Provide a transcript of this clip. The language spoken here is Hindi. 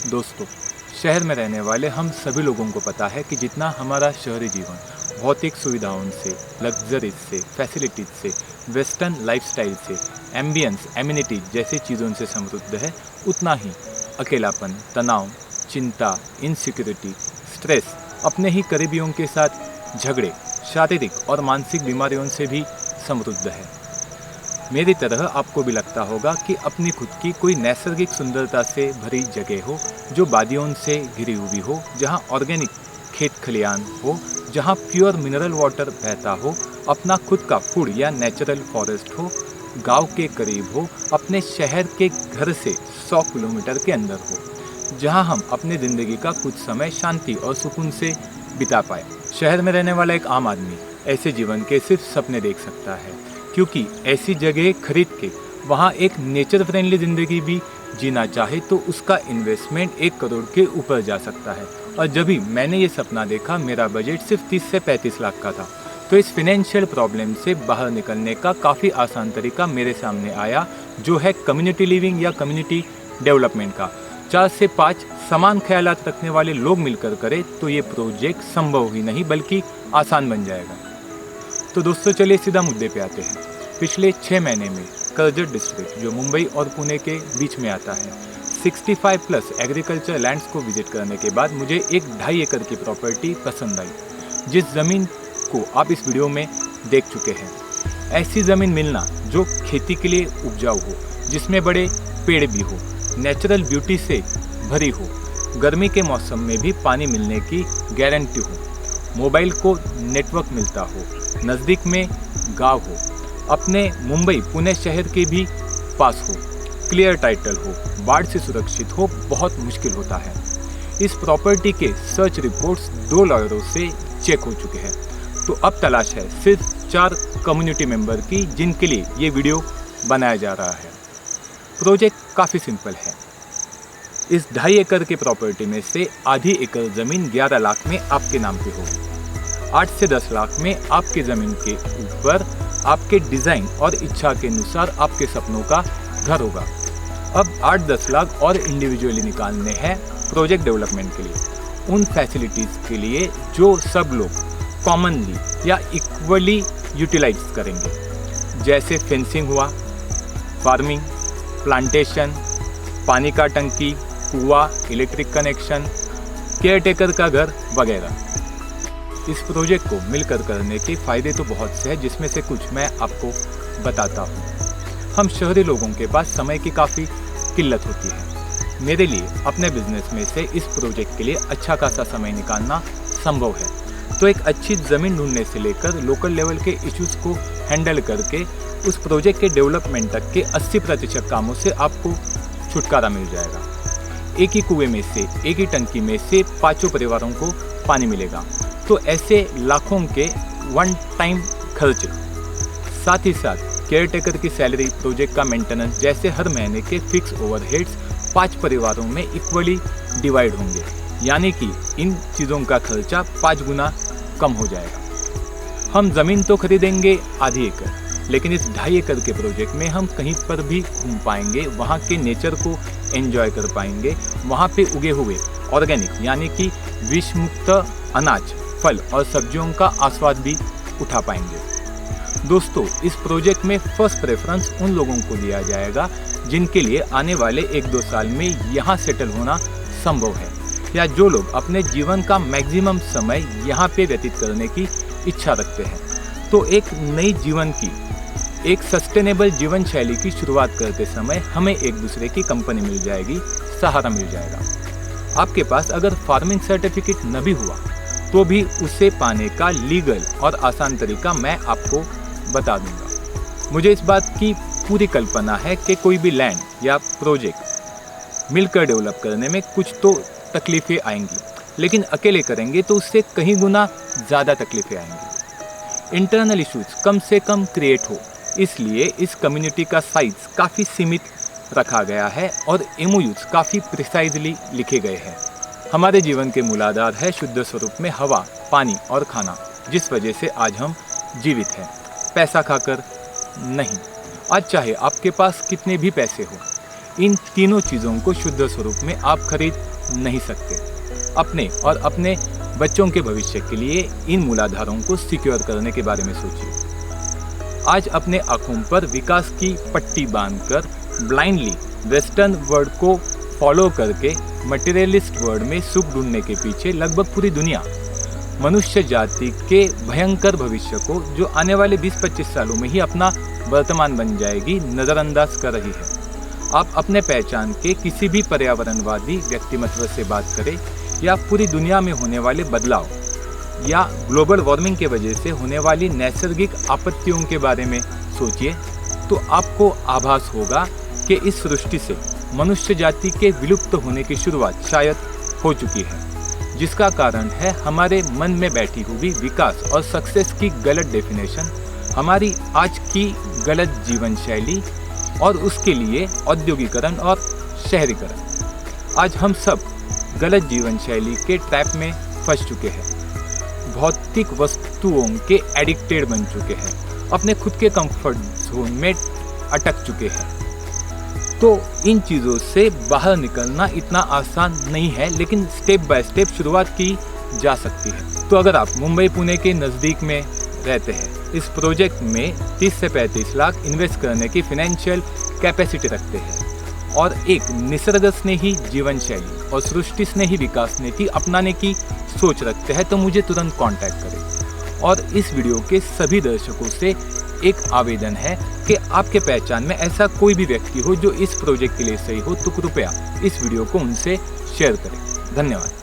दोस्तों, शहर में रहने वाले हम सभी लोगों को पता है कि जितना हमारा शहरी जीवन भौतिक सुविधाओं से, लग्जरीज से, फैसिलिटीज से, वेस्टर्न लाइफस्टाइल से, एम्बियंस, एमिनिटीज जैसी चीज़ों से समृद्ध है, उतना ही अकेलापन, तनाव, चिंता, इनसिक्योरिटी, स्ट्रेस, अपने ही करीबियों के साथ झगड़े, शारीरिक और मानसिक बीमारियों से भी समृद्ध है। मेरी तरह आपको भी लगता होगा कि अपनी खुद की कोई नैसर्गिक सुंदरता से भरी जगह हो, जो वादियों से घिरी हुई हो, जहां ऑर्गेनिक खेत खलियान हो, जहां प्योर मिनरल वाटर बहता हो, अपना खुद का फूड या नेचुरल फॉरेस्ट हो, गांव के करीब हो, अपने शहर के घर से 100 किलोमीटर के अंदर हो, जहां हम अपनी ज़िंदगी का कुछ समय शांति और सुकून से बिता पाए। शहर में रहने वाला एक आम आदमी ऐसे जीवन के सिर्फ सपने देख सकता है, क्योंकि ऐसी जगह खरीद के वहाँ एक नेचर फ्रेंडली ज़िंदगी भी जीना चाहे तो उसका इन्वेस्टमेंट 1 करोड़ के ऊपर जा सकता है। और जब भी मैंने ये सपना देखा, मेरा बजट सिर्फ 30 से 35 लाख का था। तो इस फिनेंशियल प्रॉब्लम से बाहर निकलने का काफ़ी आसान तरीका मेरे सामने आया, जो है कम्युनिटी लिविंग या कम्युनिटी डेवलपमेंट का। 4 से 5 समान ख्यालात रखने वाले लोग मिलकर करें तो ये प्रोजेक्ट संभव ही नहीं बल्कि आसान बन जाएगा। तो दोस्तों, चलिए सीधा मुद्दे पे आते हैं। पिछले 6 महीने में कर्जत डिस्ट्रिक्ट, जो मुंबई और पुणे के बीच में आता है, 65+ एग्रीकल्चर लैंड्स को विजिट करने के बाद मुझे एक 2.5 एकड़ की प्रॉपर्टी पसंद आई, जिस ज़मीन को आप इस वीडियो में देख चुके हैं। ऐसी ज़मीन मिलना जो खेती के लिए उपजाऊ हो, जिसमें बड़े पेड़ भी हो, नेचुरल ब्यूटी से भरी हो, गर्मी के मौसम में भी पानी मिलने की गारंटी हो, मोबाइल को नेटवर्क मिलता हो, नज़दीक में गांव हो, अपने मुंबई पुणे शहर के भी पास हो, क्लियर टाइटल हो, बाढ़ से सुरक्षित हो, बहुत मुश्किल होता है। इस प्रॉपर्टी के सर्च रिपोर्ट्स 2 लॉयरों से चेक हो चुके हैं। तो अब तलाश है सिर्फ 4 कम्युनिटी मेंबर की, जिनके लिए ये वीडियो बनाया जा रहा है। प्रोजेक्ट काफ़ी सिंपल है। इस 2.5 एकड़ की प्रॉपर्टी में से आधी एकड़ ज़मीन 11 लाख में आपके नाम पे होगी। 8 से 10 लाख में आपकी ज़मीन के ऊपर आपके डिज़ाइन और इच्छा के अनुसार आपके सपनों का घर होगा। अब 8-10 लाख और इंडिविजुअली निकालने हैं प्रोजेक्ट डेवलपमेंट के लिए, उन फैसिलिटीज़ के लिए जो सब लोग कॉमनली या इक्वली यूटिलाइज करेंगे, जैसे फेंसिंग हुआ, फार्मिंग, प्लांटेशन, पानी का टंकी, कुआं, इलेक्ट्रिक कनेक्शन, केयरटेकर का घर वगैरह। इस प्रोजेक्ट को मिलकर करने के फ़ायदे तो बहुत से हैं, जिसमें से कुछ मैं आपको बताता हूँ। हम शहरी लोगों के पास समय की काफ़ी किल्लत होती है। मेरे लिए अपने बिजनेस में से इस प्रोजेक्ट के लिए अच्छा खासा समय निकालना संभव है। तो एक अच्छी ज़मीन ढूंढने से लेकर लोकल लेवल के इश्यूज़ को हैंडल करके उस प्रोजेक्ट के डेवलपमेंट तक के 80% कामों से आपको छुटकारा मिल जाएगा। एक ही कुएं में से, एक ही टंकी में से 5 परिवारों को पानी मिलेगा। तो ऐसे लाखों के वन टाइम खर्च, साथ ही साथ केयरटेकर की सैलरी, प्रोजेक्ट का मेंटेनेंस जैसे हर महीने के फिक्स ओवरहेड्स 5 परिवारों में इक्वली डिवाइड होंगे, यानी कि इन चीज़ों का खर्चा 5 गुना कम हो जाएगा। हम ज़मीन तो खरीदेंगे आधी एकड़, लेकिन इस 2.5 एकड़ के प्रोजेक्ट में हम कहीं पर भी घूम पाएंगे, वहाँ के नेचर को एंजॉय कर पाएंगे, वहाँ पे उगे हुए ऑर्गेनिक यानी कि विष मुक्त अनाज, फल और सब्जियों का आस्वाद भी उठा पाएंगे। दोस्तों, इस प्रोजेक्ट में फर्स्ट प्रेफरेंस उन लोगों को दिया जाएगा जिनके लिए आने वाले 1-2 साल में यहाँ सेटल होना संभव है, या जो लोग अपने जीवन का मैक्सिमम समय यहाँ पे व्यतीत करने की इच्छा रखते हैं। तो एक नई जीवन की, एक सस्टेनेबल जीवन शैली की शुरुआत करते समय हमें एक दूसरे की कंपनी मिल जाएगी, सहारा मिल जाएगा। आपके पास अगर फार्मिंग सर्टिफिकेट न भी हुआ तो भी उसे पाने का लीगल और आसान तरीका मैं आपको बता दूंगा। मुझे इस बात की पूरी कल्पना है कि कोई भी लैंड या प्रोजेक्ट मिलकर डेवलप करने में कुछ तो तकलीफ़ें आएंगी, लेकिन अकेले करेंगे तो उससे कहीं गुना ज़्यादा तकलीफ़ें आएंगी। इंटरनल इश्यूज कम से कम क्रिएट हो, इसलिए इस कम्युनिटी का साइज काफ़ी सीमित रखा गया है और एमओयूज काफ़ी प्रिसाइजली लिखे गए हैं। हमारे जीवन के मूलाधार है शुद्ध स्वरूप में हवा, पानी और खाना, जिस वजह से आज हम जीवित हैं, पैसा खाकर नहीं। आज चाहे आपके पास कितने भी पैसे हो, इन तीनों चीज़ों को शुद्ध स्वरूप में आप खरीद नहीं सकते। अपने और अपने बच्चों के भविष्य के लिए इन मूलाधारों को सिक्योर करने के बारे में सोचिए। आज अपने आंखों पर विकास की पट्टी बांधकर ब्लाइंडली वेस्टर्न वर्ल्ड को फॉलो करके मटेरियलिस्ट वर्ल्ड में सुख ढूंढने के पीछे लगभग पूरी दुनिया मनुष्य जाति के भयंकर भविष्य को, जो आने वाले 20-25 सालों में ही अपना वर्तमान बन जाएगी, नज़रअंदाज कर रही है। आप अपने पहचान के किसी भी पर्यावरणवादी व्यक्तिमत्व से बात करें या पूरी दुनिया में होने वाले बदलाव या ग्लोबल वार्मिंग के वजह से होने वाली नैसर्गिक आपत्तियों के बारे में सोचिए, तो आपको आभास होगा कि इस सृष्टि से मनुष्य जाति के विलुप्त होने की शुरुआत शायद हो चुकी है, जिसका कारण है हमारे मन में बैठी हुई विकास और सक्सेस की गलत डेफिनेशन, हमारी आज की गलत जीवन शैली और उसके लिए औद्योगिकरण और शहरीकरण। आज हम सब गलत जीवन शैली के ट्रैप में फंस चुके हैं, भौतिक वस्तुओं के एडिक्टेड बन चुके हैं, अपने खुद के कंफर्ट जोन में अटक चुके हैं। तो इन चीज़ों से बाहर निकलना इतना आसान नहीं है, लेकिन स्टेप बाय स्टेप शुरुआत की जा सकती है। तो अगर आप मुंबई पुणे के नज़दीक में रहते हैं, इस प्रोजेक्ट में 30 से 35 लाख इन्वेस्ट करने की फाइनेंशियल कैपेसिटी रखते हैं और एक निसर्ग स्नेही जीवन शैली और सृष्टि स्नेही विकास नीति अपनाने की सोच रखते हैं, तो मुझे तुरंत कांटेक्ट करें। और इस वीडियो के सभी दर्शकों से एक आवेदन है कि आपके पहचान में ऐसा कोई भी व्यक्ति हो जो इस प्रोजेक्ट के लिए सही हो, तो कृपया इस वीडियो को उनसे शेयर करें। धन्यवाद।